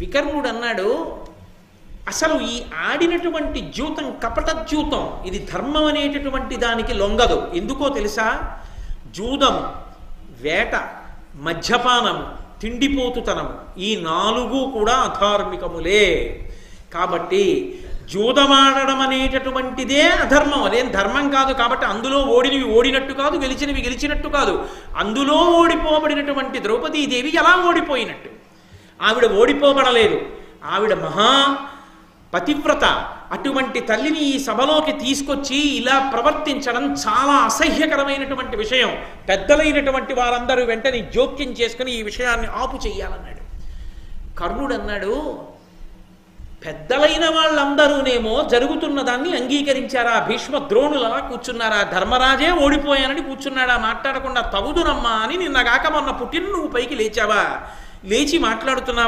వికర్ణుడు అన్నాడు, అసలు ఈ ఆడినటువంటి ద్యూతం కపట ద్యూతం, ఇది ధర్మం అనేటటువంటి దానికి లొంగదు. ఎందుకో తెలుసా? జూదము, వేట, మద్యపానము, తిండిపోతుతనము, ఈ 4 కూడా అధార్మికములే. కాబట్టి జూదమాడడం అనేటటువంటిదే అధర్మం, అదేం ధర్మం కాదు. కాబట్టి అందులో ఓడినవి ఓడినట్టు కాదు, గెలిచినవి గెలిచినట్టు కాదు. అందులో ఓడిపోబడినటువంటి ద్రౌపదీదేవి ఎలా ఓడిపోయినట్టు? ఆవిడ ఓడిపోబడలేదు. ఆవిడ మహా పతివ్రత. అటువంటి తల్లిని ఈ సభలోకి తీసుకొచ్చి ఇలా ప్రవర్తించడం చాలా అసహ్యకరమైనటువంటి విషయం. పెద్దలైనటువంటి వారందరూ వెంటనే జోక్యం చేసుకుని ఈ విషయాన్ని ఆపు చెయ్యాలన్నాడు. కర్ణుడు అన్నాడు, పెద్దలైన వాళ్ళందరూనేమో జరుగుతున్న దాన్ని అంగీకరించారా? భీష్మ ద్రోణులలా కూర్చున్నారా? ధర్మరాజే ఓడిపోయానని కూర్చున్నాడా? మాట్లాడకుండా తగుదునమ్మా అని నిన్నగాక మొన్న పుట్టిన నువ్వు పైకి లేచావా? లేచి మాట్లాడుతున్నావా?